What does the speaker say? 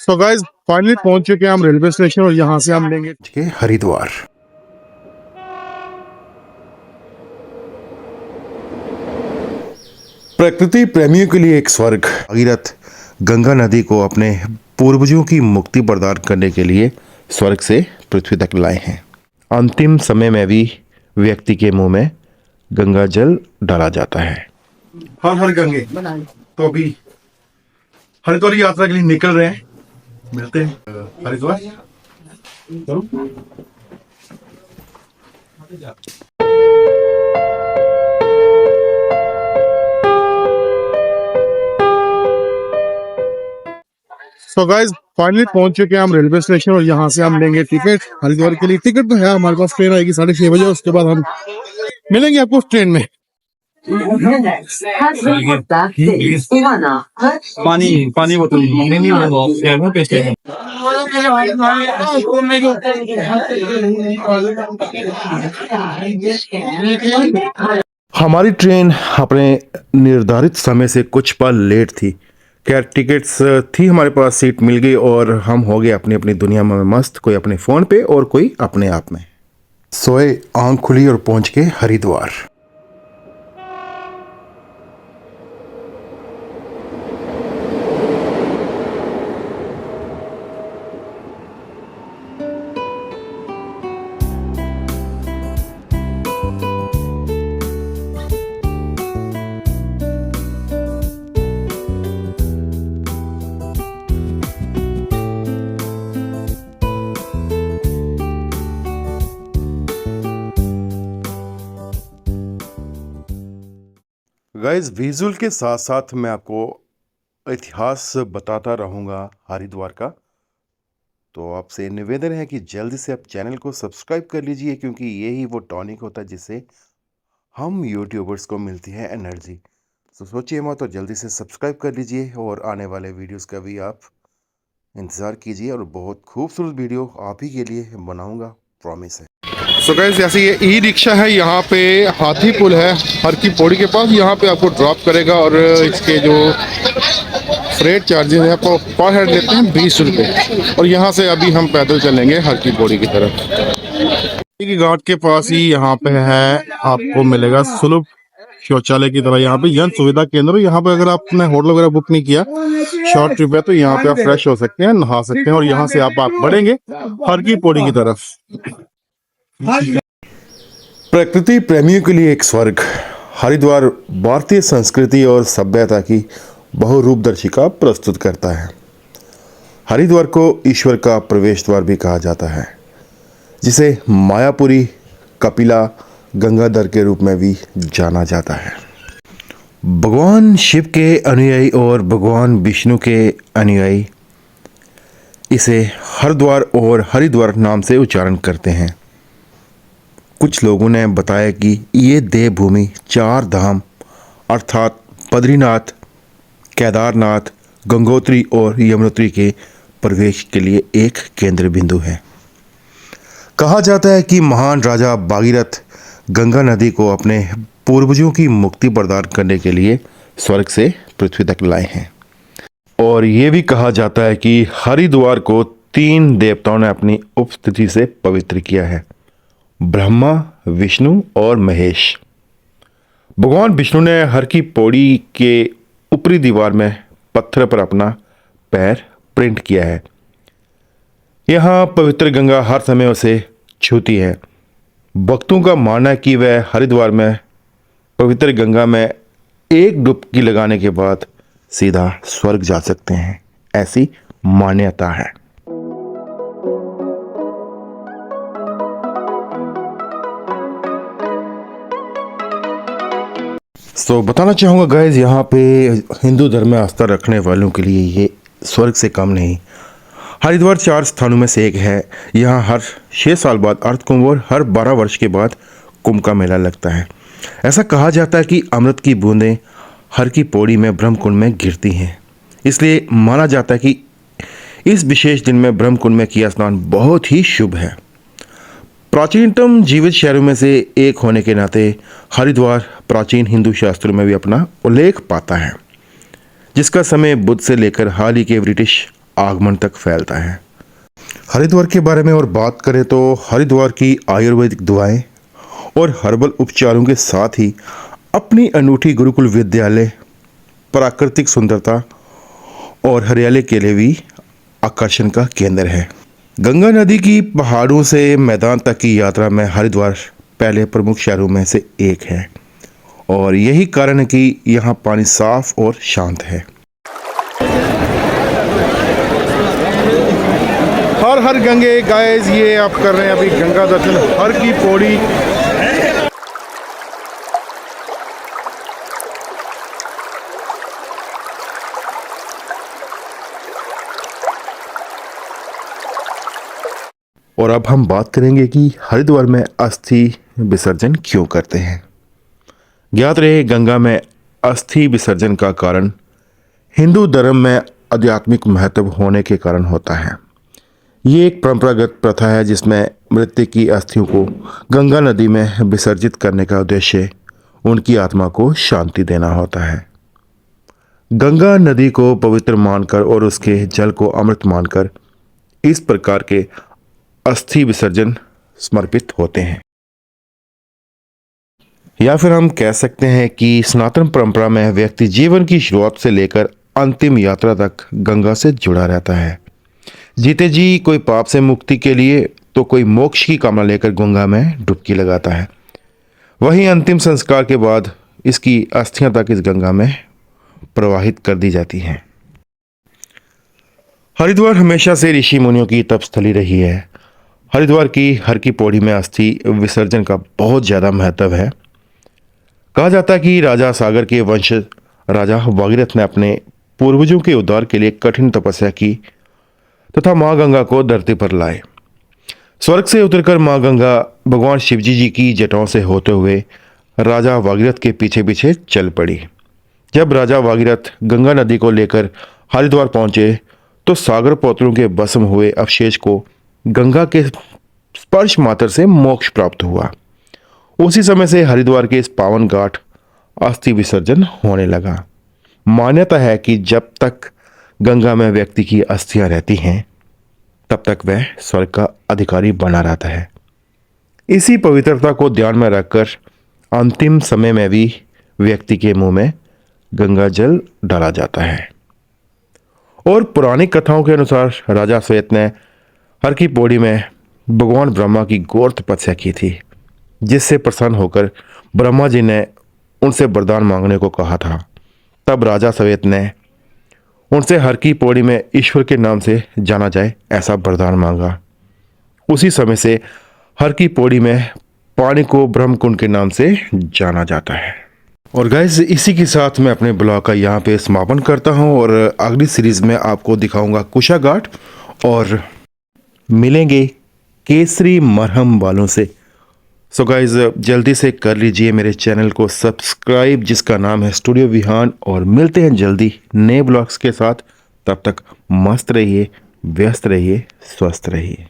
So guys finally पहुंच चुके हैं हम रेलवे स्टेशन और यहाँ से हम लेंगे के हरिद्वार। प्रकृति प्रेमियों के लिए एक स्वर्ग। भागीरथ गंगा नदी को अपने पूर्वजों की मुक्ति प्रदान करने के लिए स्वर्ग से पृथ्वी तक लाए हैं। अंतिम समय में भी व्यक्ति के मुंह में गंगा जल डाला जाता है। हर हर गंगे। तो अभी हरिद्वार यात्रा के लिए निकल रहे हैं, मिलते हैं हरिद्वार। चलो। सो गाइस फाइनली पहुंच चुके हैं हम रेलवे स्टेशन और यहाँ से हम लेंगे टिकट हरिद्वार के लिए। टिकट तो है हमारे पास, ट्रेन आएगी 6:30 बजे, उसके बाद हम मिलेंगे आपको ट्रेन में। पानी बोतल हमारी ट्रेन अपने निर्धारित समय से कुछ पल लेट थी। खैर टिकट्स थी हमारे पास, सीट मिल गई और हम हो गए अपनी अपनी दुनिया में मस्त, कोई अपने फ़ोन पे और कोई अपने आप में। सोए, आंख खुली और पहुंच के हरिद्वार। गाइस विजुअल के साथ साथ मैं आपको इतिहास बताता रहूँगा हरिद्वार का। तो आपसे निवेदन है कि जल्दी से आप चैनल को सब्सक्राइब कर लीजिए, क्योंकि यही वो टॉनिक होता है जिससे हम यूट्यूबर्स को मिलती है एनर्जी। तो सोचिए मत और जल्दी से सब्सक्राइब कर लीजिए और आने वाले वीडियोस का भी आप इंतज़ार कीजिए और बहुत खूबसूरत वीडियो आप ही के लिए बनाऊँगा, प्रॉमिस है। सो गाइस जैसे ये ई रिक्शा है, यहाँ पे हाथी पुल है हर की पौड़ी के पास, यहाँ पे आपको ड्रॉप करेगा और इसके जो फ्रेट चार्जेस हैं आपको पर हेड लेते हैं 20 रुपये। और यहाँ से अभी हम पैदल चलेंगे हर की पौड़ी की तरफ। घाट के पास ही यहाँ पे है, आपको मिलेगा सुलभ शौचालय की तरह यहाँ पे जन सुविधा केंद्र। यहाँ पे अगर आपने होटल वगैरह बुक नहीं किया, शॉर्ट ट्रिप है, तो यहाँ पे आप फ्रेश हो सकते हैं, नहा सकते हैं और यहाँ से आप बढ़ेंगे हर की पौड़ी की तरफ। प्रकृति प्रेमियों के लिए एक स्वर्ग। हरिद्वार भारतीय संस्कृति और सभ्यता की बहुरूपदर्शिका प्रस्तुत करता है। हरिद्वार को ईश्वर का प्रवेश द्वार भी कहा जाता है, जिसे मायापुरी, कपिला, गंगाधर के रूप में भी जाना जाता है। भगवान शिव के अनुयायी और भगवान विष्णु के अनुयायी इसे हरिद्वार और हरिद्वार नाम से उच्चारण करते हैं। कुछ लोगों ने बताया कि ये देवभूमि 4 धाम अर्थात बद्रीनाथ, केदारनाथ, गंगोत्री और यमुनोत्री के प्रवेश के लिए एक केंद्र बिंदु है। कहा जाता है कि महान राजा भागीरथ गंगा नदी को अपने पूर्वजों की मुक्ति प्रदान करने के लिए स्वर्ग से पृथ्वी तक लाए हैं। और ये भी कहा जाता है कि हरिद्वार को 3 देवताओं ने अपनी उपस्थिति से पवित्र किया है, ब्रह्मा, विष्णु और महेश। भगवान विष्णु ने हर की पौड़ी के ऊपरी दीवार में पत्थर पर अपना पैर प्रिंट किया है। यहाँ पवित्र गंगा हर समय उसे छूती है। भक्तों का मानना है कि वह हरिद्वार में पवित्र गंगा में एक डुबकी लगाने के बाद सीधा स्वर्ग जा सकते हैं, ऐसी मान्यता है। तो बताना चाहूँगा गाइस, यहाँ पे हिंदू धर्म में आस्था रखने वालों के लिए ये स्वर्ग से कम नहीं। हरिद्वार 4 स्थानों में से एक है। यहाँ हर 6 साल बाद अर्थ कुंभ और हर 12 वर्ष के बाद कुंभ का मेला लगता है। ऐसा कहा जाता है कि अमृत की बूंदें हर की पौड़ी में ब्रह्म कुंड में गिरती हैं, इसलिए माना जाता है कि इस विशेष दिन में ब्रह्म कुंड में किया स्नान बहुत ही शुभ है। प्राचीनतम जीवित शहरों में से एक होने के नाते हरिद्वार प्राचीन हिंदू शास्त्रों में भी अपना उल्लेख पाता है, जिसका समय बुद्ध से लेकर हाल ही के ब्रिटिश आगमन तक फैलता है। हरिद्वार के बारे में और बात करें तो हरिद्वार की आयुर्वेदिक दवाएं और हर्बल उपचारों के साथ ही अपनी अनूठी गुरुकुल विद्यालय, प्राकृतिक सुंदरता और हरियाली के लिए भी आकर्षण का केंद्र है। गंगा नदी की पहाड़ों से मैदान तक की यात्रा में हरिद्वार पहले प्रमुख शहरों में से एक है और यही कारण है कि यहाँ पानी साफ और शांत है। हर हर गंगे गाइस, ये आप कर रहे हैं अभी गंगा दर्शन हर की पौड़ी। और अब हम बात करेंगे कि हरिद्वार में अस्थि विसर्जन क्यों करते हैं। ज्ञात रहे, गंगा में अस्थि विसर्जन का कारण हिंदू धर्म में आध्यात्मिक महत्व होने के कारण होता है। ये एक परंपरागत प्रथा है जिसमें मृत्यु की अस्थियों को गंगा नदी में विसर्जित करने का उद्देश्य उनकी आत्मा को शांति देना होता है। गंगा नदी को पवित्र मानकर और उसके जल को अमृत मानकर इस प्रकार के अस्थि विसर्जन समर्पित होते हैं। या फिर हम कह सकते हैं कि सनातन परंपरा में व्यक्ति जीवन की शुरुआत से लेकर अंतिम यात्रा तक गंगा से जुड़ा रहता है। जीते जी कोई पाप से मुक्ति के लिए तो कोई मोक्ष की कामना लेकर गंगा में डुबकी लगाता है। वहीं अंतिम संस्कार के बाद इसकी अस्थियां तक इस गंगा में प्रवाहित कर दी जाती हैं। हरिद्वार हमेशा से ऋषि मुनियों की तपस्थली रही है। हरिद्वार की हर की पौड़ी में अस्थि विसर्जन का बहुत ज़्यादा महत्व है। कहा जाता है कि राजा सागर के वंश राजा भागीरथ ने अपने पूर्वजों के उद्धार के लिए कठिन तपस्या की तथा माँ गंगा को धरती पर लाए। स्वर्ग से उतरकर माँ गंगा भगवान शिवजी जी की जटाओं से होते हुए राजा भागीरथ के पीछे पीछे चल पड़ी। जब राजा भागीरथ गंगा नदी को लेकर हरिद्वार पहुंचे तो सागर पौत्रों के भस्म हुए अवशेष को गंगा के स्पर्श मात्र से मोक्ष प्राप्त हुआ। उसी समय से हरिद्वार के इस पावन घाट अस्थि विसर्जन होने लगा। मान्यता है कि जब तक गंगा में व्यक्ति की अस्थियां रहती हैं तब तक वह स्वर्ग का अधिकारी बना रहता है। इसी पवित्रता को ध्यान में रखकर अंतिम समय में भी व्यक्ति के मुंह में गंगा जल डाला जाता है। और पुरानी कथाओं के अनुसार राजा श्वेत ने हर की पौड़ी में भगवान ब्रह्मा की घोर तपस्या की थी, जिससे प्रसन्न होकर ब्रह्मा जी ने उनसे वरदान मांगने को कहा था। तब राजा श्वेत ने उनसे हर की पौड़ी में ईश्वर के नाम से जाना जाए ऐसा वरदान मांगा। उसी समय से हर की पौड़ी में पानी को ब्रह्मकुंड के नाम से जाना जाता है। और गाइस, इसी के साथ मैं अपने ब्लॉग का यहाँ पे समापन करता हूँ और अगली सीरीज में आपको दिखाऊंगा कुशा घाट और मिलेंगे केसरी मरहम वालों से। सो गाइस, जल्दी से कर लीजिए मेरे चैनल को सब्सक्राइब जिसका नाम है स्टूडियो विहान, और मिलते हैं जल्दी नए ब्लॉग्स के साथ। तब तक मस्त रहिए, व्यस्त रहिए, स्वस्थ रहिए।